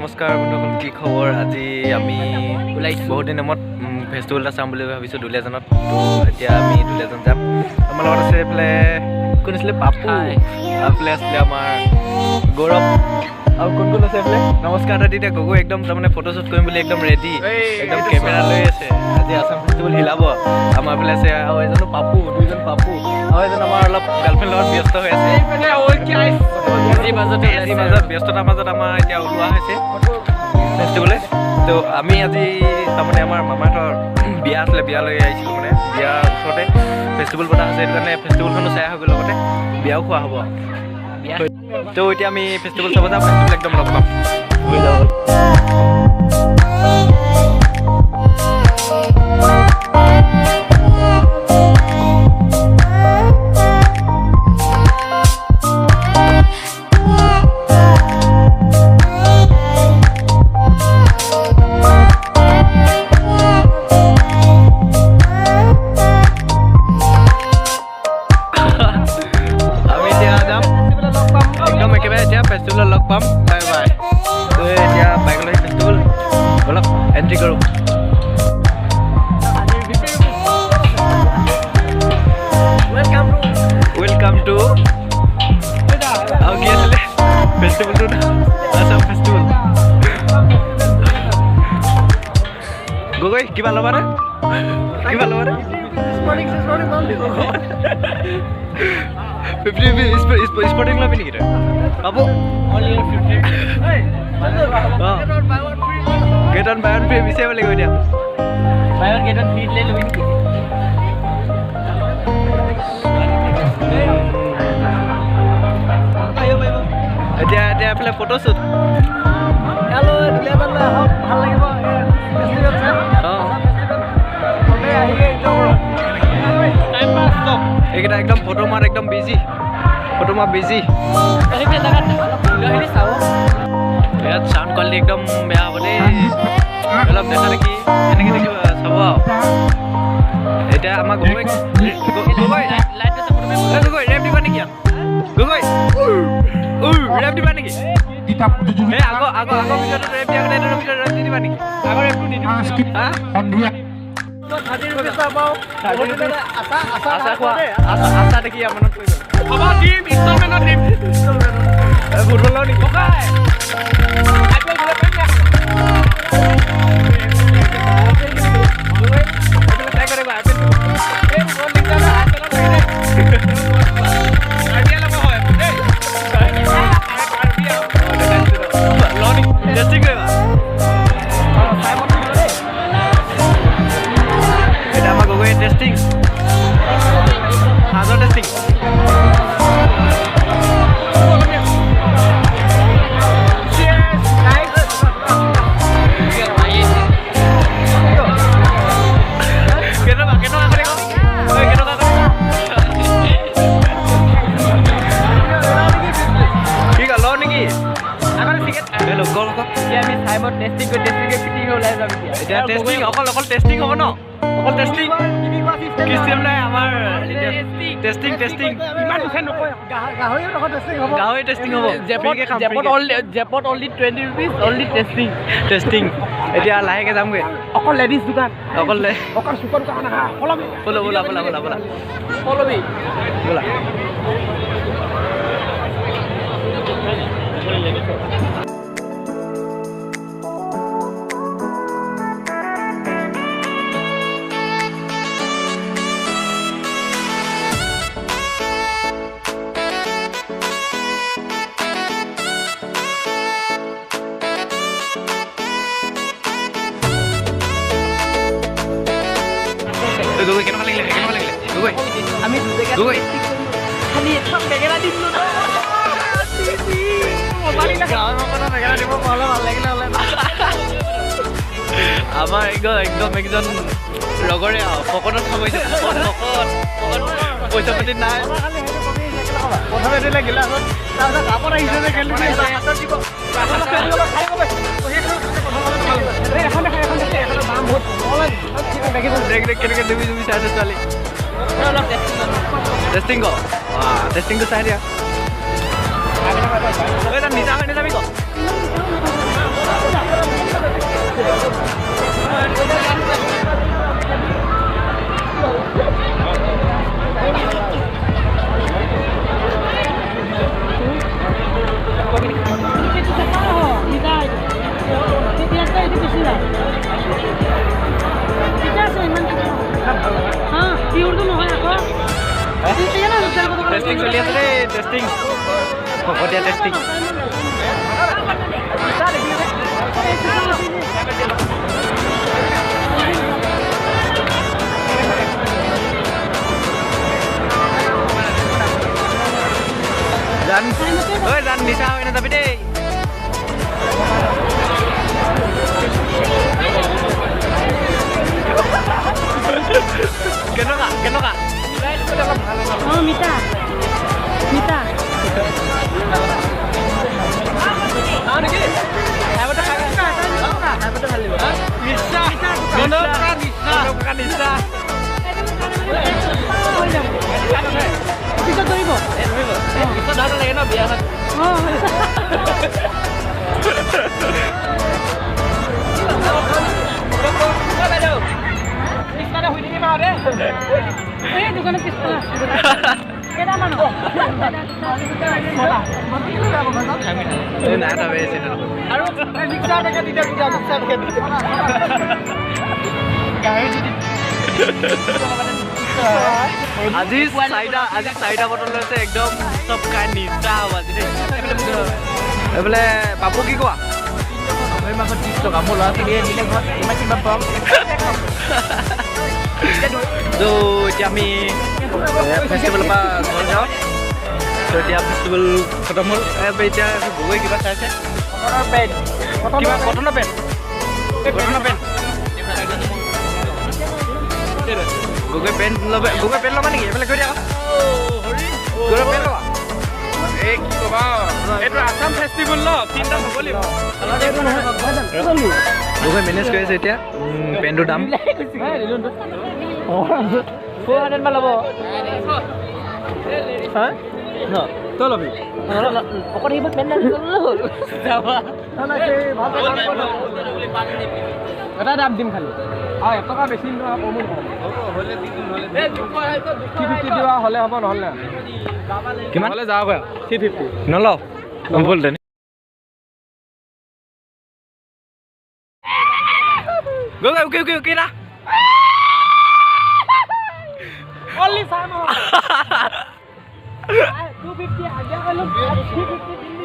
নমস্কাৰ বন্ধুসকল, কি খবৰ? আজি আমি ওলাইছোঁ বহুত দিন নামত ফেষ্টিভেল এটা চাম বুলি ভাবিছোঁ দুলীয়াজানত। তো এতিয়া আমি দুলীয়াজান যাম। আমাৰ লগত আছে এইফালে কোন আছিলে? পাপু। এইফালে আছিলে আমাৰ গৌৰৱ আৰু কোন কোন আছে এইফালে? নমস্কাৰ দাদা। এতিয়া গগৈ একদম তাৰমানে ফটোশ্বুট কৰিম বুলি একদম ৰেডি, একদম কেমেৰা লৈ আছে। আজি আছাম ফেষ্টিভেল হিলাব। আমাৰ এইফালে আছে আৰু এজনো পাপু, দুইজন পাপু আৰু এজন আমাৰ অলপ গাৰ্লফ্ৰেণ্ডৰ লগত ব্যস্ত হৈ আছে। মাজত ব্যস্ততাৰ মাজত আমাৰ এতিয়া ওলোৱা হৈছে ফেষ্টিভেলে। তো আমি আজি তাৰমানে আমাৰ মামাহঁতৰ বিয়া আছিলে, বিয়ালৈ আহিছিলোঁ। মানে বিয়াৰ ওচৰতে ফেষ্টিভেল পতা আছে, সেইটো কাৰণে ফেষ্টিভেলখনো চাই হৈ গ'ল, লগতে বিয়াও খোৱা হ'ব। তো এতিয়া আমি ফেষ্টিভেল চাব যাম, ফেষ্টিভেল একদম লগ পাম। ফেষ্টিভেলত লগ পাম। Bye bye. তো এতিয়া বাইকলৈ ফেষ্টিভেল অলপ এণ্ট্ৰি কৰোঁ। ৱেলকাম টু আৰু কি আছিলে ফেষ্টিভেলটো? আছাম ফেষ্টিভেল। গগৈ কিবা ল'বা নে? কিবা ল'বা নে? স্পৰ্টিং ল'বি নেকি তই? পাবো get one buy one free বিচাৰিব লাগিব এতিয়া। Buy one get one free দিলে ল'বি নেকি? এতিয়া এতিয়া এফালে ফটোশ্বুট। হেল্ল' দুলীয়াজানলৈ আহক, ভাল লাগিব। এইকেইটা একদম ফটো মাৰ একদম বিজি, ফটো মাৰ বিজি। ইয়াত চাউণ্ড কোৱালিটি একদম বেয়া হ'ব দেই, অলপ দেখা দেখি এনেকৈ দেখিব চাব আৰু। এতিয়া আমাৰ গগৈ গগৈ ৰেপ দিবা নেকি? গগৈ ৰেপ দিবা নেকি? এই আগৰ ভিডিঅ'টো ৰেপ দিয়া কাৰণে এইটো ভিডিঅ'ত ৰেপ দি দিবা নেকি? আগৰ ৰেপটো দি দিবা। আশা দেখি মনত পৰি ফুটবলৰ নেকি? টেষ্টিং হাজৰ টেষ্টিং। অকল টেষ্টিং হ'ব ন? অকল টেষ্টিং চিষ্টেম নাই আমাৰ। টেষ্টিং গাহৰি টেষ্টিং হ'ব। জেপত অনলি 20 rupees, অনলি টেষ্টিং। এতিয়া লাহেকৈ যামগৈ। অকল লেডিজ দোকান, অকল চুপাৰ দোকান। ব'লা। গগৈ কেনেকুৱা লাগিলে? গগৈ আমি গগৈ খালি এখন বেগেৰা দিছিলোঁ ন। বেগেৰা দিব পালে ভাল লাগিলে হ'লে। আমাৰ একদম একজন লগৰে আৰু ফকনত খাবইছে। পইচা পাতি নাই। প্ৰথমে দিলে গিলাচত, তাৰপিছত কাপত আহিছে যে কেনেকৈ ডুবি চাই আছে ছোৱালী। টেষ্টিং ক টেষ্টিংটো চাই দিয়া। নিজা হয় নাযাবি ক টেষ্টিং চলি আছে দেই টেষ্টিং ভকতীয়া টেষ্টিং জান ঐ জান নিচা হৈ নাযাবি দেই কেনেকুৱা কেনেকুৱা মিঠা মিঠা পিছত ধৰিব লাগে ন বিয়াখন দোকানত পিছফালে কেইটামান আজি চাৰিটা বটল লৈছে একদম চব খাই নিচা হ'ব আজি দেই এইফালে পাপু কি কোৱা মাংস 30 টকা মোৰ ল'ৰা ছোৱালীয়ে নিলে ঘৰত ইমান কিবা পাম তো এতিয়া আমি ফেষ্টিভেলৰ পৰা ঘৰ যাওঁ তো এতিয়া ফেষ্টিভেল খতম হ'ল এতিয়া গগৈ কিবা চাইছে কিবা কটনৰ পেণ্ট গগৈ পেণ্ট ল'বা নেকি এইফালে কৈ দিয়া গগৈ পেণ্ট ল'বা এই কি ক'বা এইটো আছাম ফেষ্টিভেল ন তিনিটা হ'ব লাগিব গগৈ মেনেজ কৰি আছে এতিয়া পেণ্টটোৰ দাম 400 মান ল'ব হা ন তই ল'বি অকল সেইবোৰ পেণ্ট হ'ল যাবা এটা দাম দিম খালি আৰু 1 টকা বেছি নহয় কমো হ'লে দিবা হ'লে হ'ব নহ'লে কিমান হ'লে যাওক 350 নলওঁ বল দে okay না only Sam 250 আগে গেল 350